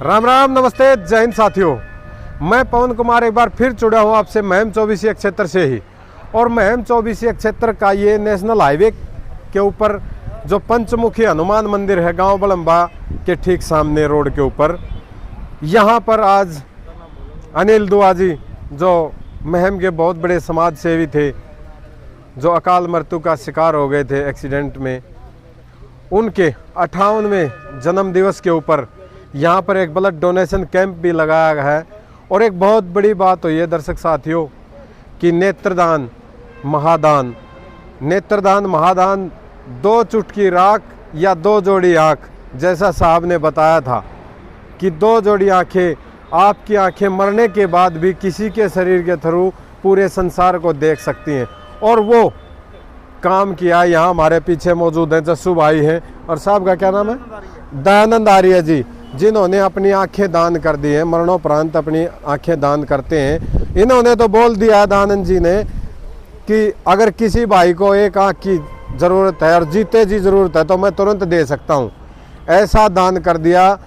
राम राम, नमस्ते, जय हिंद साथियों। मैं पवन कुमार एक बार फिर जुड़ा हूँ आपसे महम चौबीसिया क्षेत्र से ही। और महम चौबीसिया क्षेत्र का ये नेशनल हाईवे के ऊपर जो पंचमुखी हनुमान मंदिर है गांव बलम्बा के ठीक सामने रोड के ऊपर, यहाँ पर आज अनिल दुआ जी जो महम के बहुत बड़े समाज सेवी थे, जो अकाल मृत्यु का शिकार हो गए थे एक्सीडेंट में, उनके 58वें जन्म दिवस के ऊपर यहाँ पर एक ब्लड डोनेशन कैंप भी लगाया गया है। और एक बहुत बड़ी बात हुई है दर्शक साथियों कि नेत्रदान महादान, नेत्रदान महादान, 2 चुटकी राख या 2 जोड़ी आँख, जैसा साहब ने बताया था कि 2 जोड़ी आँखें, आपकी आँखें मरने के बाद भी किसी के शरीर के थ्रू पूरे संसार को देख सकती हैं। और वो काम किया। यहाँ हमारे पीछे मौजूद हैं जस्सू भाई हैं, और साहब का क्या नाम है, दयानंद आर्य जी, जिन्होंने अपनी आंखें दान कर दी हैं, मरणोपरांत अपनी आंखें दान करते हैं। इन्होंने तो बोल दिया है दयानंद जी ने कि अगर किसी भाई को एक आंख की ज़रूरत है और जीते जी ज़रूरत है तो मैं तुरंत दे सकता हूँ। ऐसा दान कर दिया।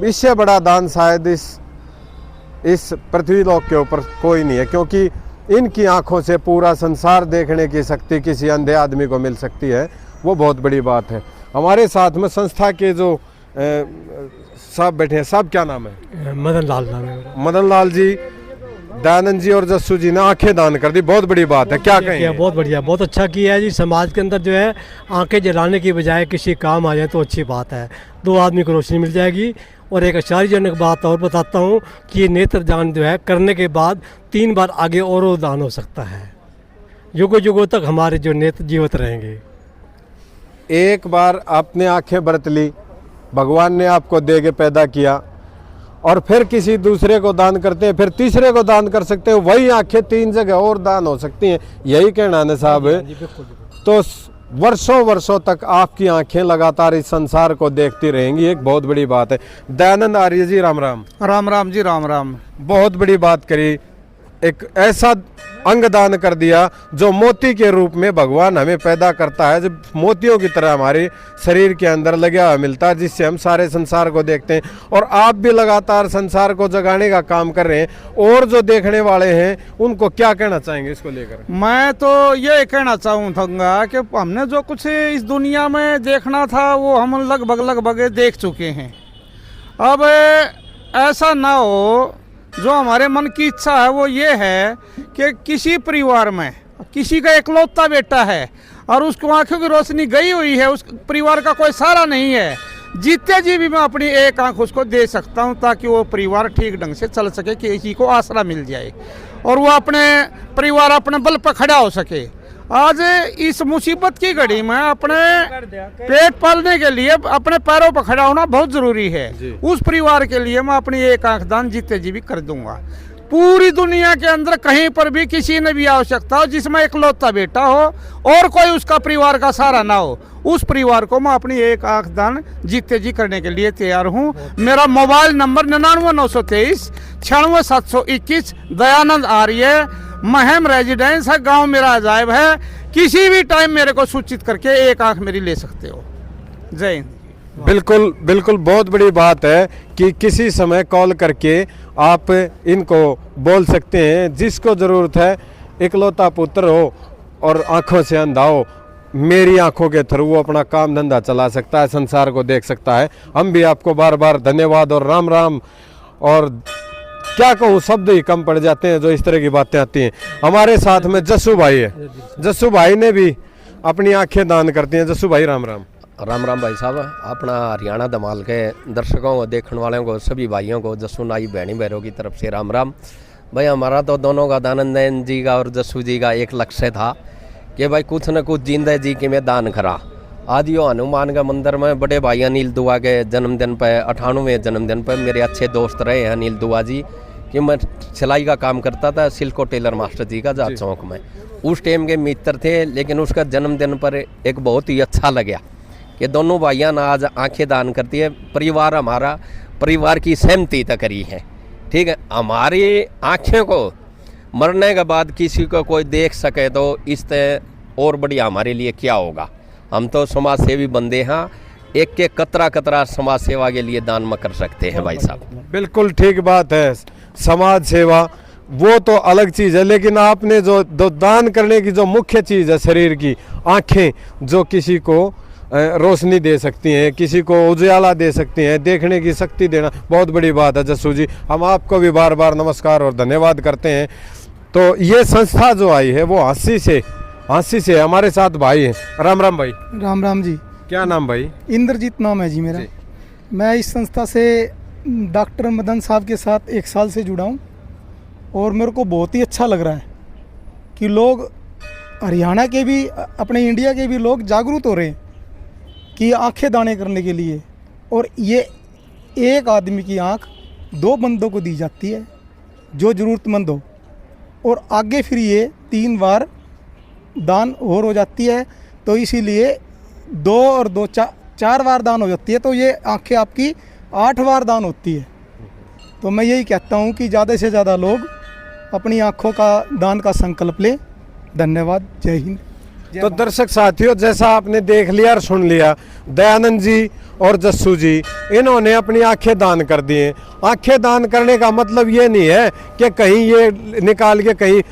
इससे बड़ा दान शायद इस पृथ्वी लोक के ऊपर कोई नहीं है, क्योंकि इनकी आंखों से पूरा संसार देखने की शक्ति किसी अंधे आदमी को मिल सकती है। वो बहुत बड़ी बात है। हमारे साथ में संस्था के जो साहब बैठे हैं, साहब क्या नाम है? मदन लाल नाम है। मदन लाल जी, दयानंद जी और जस्सू जी ने आंखें दान कर दी। बहुत बड़ी बात है, क्या कहें? बहुत बढ़िया, बहुत अच्छा किया है जी। समाज के अंदर जो है आंखें जलाने की बजाय किसी काम आ जाए तो अच्छी बात है। 2 आदमी को रोशनी मिल जाएगी। और एक आश्चर्यजनक बात और बताता हूँ कि ये नेत्र दान जो है करने के बाद 3 बार आगे और दान हो सकता है। युगों युगों तक हमारे जो नेत्र जीवित रहेंगे। एक बार आपने आंखें बरत ली, भगवान ने आपको दे के पैदा किया, और फिर किसी दूसरे को दान करते हैं, फिर तीसरे को दान कर सकते हैं। वही आंखें 3 जगह और दान हो सकती हैं। यही कहना है साहब। तो वर्षों वर्षों तक आपकी आंखें लगातार इस संसार को देखती रहेंगी। एक बहुत बड़ी बात है। दयानंद आर्य जी, राम राम। राम राम जी, राम राम। बहुत बड़ी बात करी। एक ऐसा अंग दान कर दिया जो मोती के रूप में भगवान हमें पैदा करता है, जब मोतियों की तरह हमारे शरीर के अंदर लगा हुआ मिलता है, जिससे हम सारे संसार को देखते हैं। और आप भी लगातार संसार को जगाने का काम कर रहे हैं। और जो देखने वाले हैं उनको क्या कहना चाहेंगे इसको लेकर? मैं तो ये कहना चाहूँगा कि हमने जो कुछ इस दुनिया में देखना था वो हम लगभग देख चुके हैं। अब ऐसा ना हो, जो हमारे मन की इच्छा है वो ये है कि किसी परिवार में किसी का इकलौता बेटा है और उसको आंखों की रोशनी गई हुई है, उस परिवार का कोई सहारा नहीं है, जीते जी भी मैं अपनी एक आंख उसको दे सकता हूं ताकि वो परिवार ठीक ढंग से चल सके, किसी को आसरा मिल जाए और वो अपने परिवार अपने बल पर खड़ा हो सके। आज इस मुसीबत की घड़ी में अपने पेट पालने के लिए अपने पैरों पर खड़ा होना बहुत जरूरी है। उस परिवार के लिए मैं अपनी एक आंख दान जीते जी भी कर दूंगा। पूरी दुनिया के अंदर कहीं पर भी किसी ने भी आवश्यकता हो जिसमें इकलौता बेटा हो और कोई उसका परिवार का सहारा ना हो, उस परिवार को मैं अपनी एक आंख दान जीते जी करने के लिए तैयार हूँ। मेरा मोबाइल नंबर 99 923 96 721, दयानंद आर्य, महम रेजिडेंस है, गांव मेरा अजायब है। किसी भी टाइम मेरे को सूचित करके एक आंख मेरी ले सकते हो। जय हिंद। बिल्कुल बिल्कुल, बहुत बड़ी बात है कि किसी समय कॉल करके आप इनको बोल सकते हैं। जिसको ज़रूरत है, इकलौता पुत्र हो और आंखों से अंधा हो, मेरी आंखों के थ्रू वो अपना काम धंधा चला सकता है, संसार को देख सकता है। हम भी आपको बार बार धन्यवाद और राम राम, और क्या कहूँ, शब्द ही कम पड़ जाते हैं जो इस तरह की बातें आती हैं। हमारे साथ में जस्सू भाई है। जस्सू भाई ने भी अपनी आंखें दान करती हैं। जस्सू भाई, राम राम। राम राम भाई साहब। अपना हरियाणा धमाल के दर्शकों को, देखने वालों को, सभी भाइयों को जस्सू नाई बहनी बहरों की तरफ से राम राम। भाई हमारा तो दोनों का, दयानंद जी का और जस्सू जी का, एक लक्ष्य था कि भाई कुछ न कुछ जिंदा जी के मैं दान करा। आज यो हनुमान का मंदिर में बड़े भाई अनिल दुआ के जन्मदिन पर, 98वें जन्मदिन पर, मेरे अच्छे दोस्त रहे हैं अनिल दुआ जी, कि मैं सिलाई का काम करता था सिल्को टेलर मास्टर जी का जहाज चौक में। उस टाइम के मित्र थे, लेकिन उसका जन्मदिन पर एक बहुत ही अच्छा लगा कि दोनों भाइयां ना आज आंखें दान करती है। परिवार हमारा, परिवार की सहमति तक करी है। ठीक है, हमारी आँखें को मरने के बाद किसी को कोई देख सके तो इस तरह और बढ़िया हमारे लिए क्या होगा। हम तो समाज सेवी बंदे हैं एक एक कतरा कतरा समाज सेवा के लिए दान में कर सकते हैं भाई साहब। बिल्कुल ठीक बात है। समाज सेवा वो तो अलग चीज़ है, लेकिन आपने जो दान करने की जो मुख्य चीज़ है शरीर की, आँखें जो किसी को रोशनी दे सकती हैं, किसी को उजाला दे सकती हैं, देखने की शक्ति देना बहुत बड़ी बात है। जस्सू जी, हम आपको भी बार बार नमस्कार और धन्यवाद करते हैं। तो ये संस्था जो आई है वो हाँसी से हमारे साथ भाई हैं। राम राम भाई। राम राम जी। क्या नाम भाई? इंद्रजीत नाम है जी मेरा। मैं इस संस्था से डॉक्टर मदन साहब के साथ 1 साल से जुड़ा हूँ और मेरे को बहुत ही अच्छा लग रहा है कि लोग हरियाणा के भी, अपने इंडिया के भी लोग जागरूक हो रहे हैं कि आंखें दाने करने के लिए। और ये एक आदमी की आंख 2 बंदों को दी जाती है जो ज़रूरतमंद हो, और आगे फिर ये 3 बार दान और हो जाती है। तो इसीलिए 2 और 2 4 बार दान हो जाती है, तो ये आंखें आपकी 8 बार दान होती है। तो मैं यही कहता हूँ कि ज़्यादा से ज़्यादा लोग अपनी आंखों का दान का संकल्प लें। धन्यवाद। जय हिंद। तो दर्शक साथियों, जैसा आपने देख लिया और सुन लिया, दयानंद जी और जस्सू जी इन्होंने अपनी आंखें दान कर दी हैं। आंखें दान करने का मतलब ये नहीं है कि कहीं ये निकाल के कहीं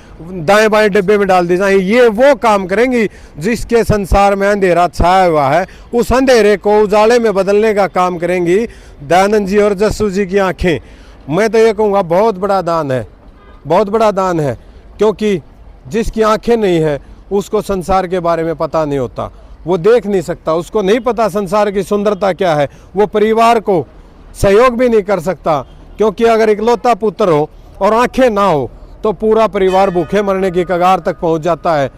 दाएं बाएं डिब्बे में डाल दी जाए। ये वो काम करेंगी जिसके संसार में अंधेरा छाया हुआ है, उस अंधेरे को उजाले में बदलने का काम करेंगी दयानंद जी और जस्सू जी की आंखें। मैं तो ये कहूँगा बहुत बड़ा दान है, बहुत बड़ा दान है, क्योंकि जिसकी आंखें नहीं है उसको संसार के बारे में पता नहीं होता, वो देख नहीं सकता, उसको नहीं पता संसार की सुंदरता क्या है, वो परिवार को सहयोग भी नहीं कर सकता। क्योंकि अगर इकलौता पुत्र हो और आंखें ना हो तो पूरा परिवार भूखे मरने की कगार तक पहुंच जाता है।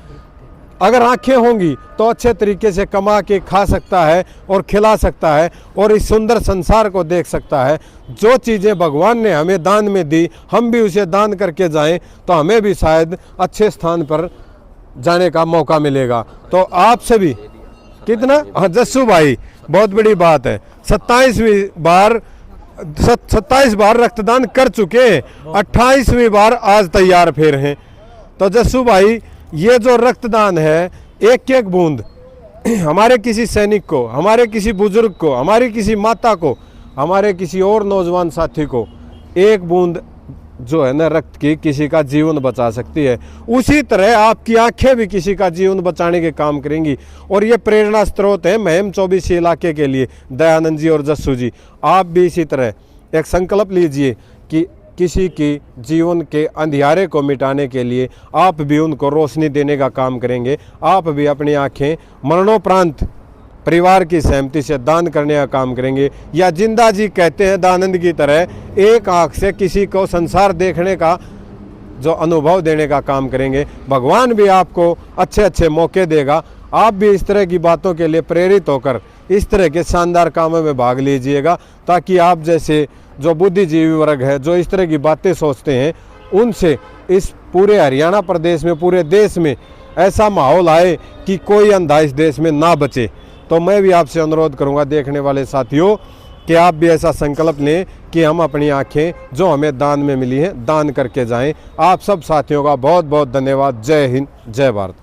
अगर आंखें होंगी तो अच्छे तरीके से कमा के खा सकता है और खिला सकता है और इस सुंदर संसार को देख सकता है। जो चीज़ें भगवान ने हमें दान में दी, हम भी उसे दान करके जाएं तो हमें भी शायद अच्छे स्थान पर जाने का मौका मिलेगा। तो आप सभी कितना, हाँ जस्सू भाई, बहुत बड़ी बात है, 27 बार रक्तदान कर चुके हैं, 28वीं बार आज तैयार फिर हैं। तो जस्सू भाई, ये जो रक्तदान है, एक एक बूंद हमारे किसी सैनिक को, हमारे किसी बुजुर्ग को, हमारी किसी माता को, हमारे किसी और नौजवान साथी को, एक बूंद जो है ना रक्त की किसी का जीवन बचा सकती है। उसी तरह आपकी आंखें भी किसी का जीवन बचाने के काम करेंगी। और ये प्रेरणा स्रोत है महम 24 इलाके के लिए। दयानंद जी और जस्सू जी, आप भी इसी तरह एक संकल्प लीजिए कि किसी की जीवन के अंधियारे को मिटाने के लिए आप भी उनको रोशनी देने का काम करेंगे। आप भी अपनी आंखें मरणोपरांत परिवार की सहमति से दान करने का काम करेंगे। या जिंदा जी कहते हैं दानंद की तरह, एक आंख से किसी को संसार देखने का जो अनुभव देने का काम करेंगे। भगवान भी आपको अच्छे अच्छे मौके देगा। आप भी इस तरह की बातों के लिए प्रेरित होकर इस तरह के शानदार कामों में भाग लीजिएगा, ताकि आप जैसे जो बुद्धिजीवी वर्ग है, जो इस तरह की बातें सोचते हैं, उनसे इस पूरे हरियाणा प्रदेश में, पूरे देश में ऐसा माहौल आए कि कोई अंधा इस देश में ना बचे। तो मैं भी आपसे अनुरोध करूंगा देखने वाले साथियों कि आप भी ऐसा संकल्प लें कि हम अपनी आंखें जो हमें दान में मिली हैं दान करके जाएं। आप सब साथियों का बहुत बहुत धन्यवाद। जय हिंद, जय भारत।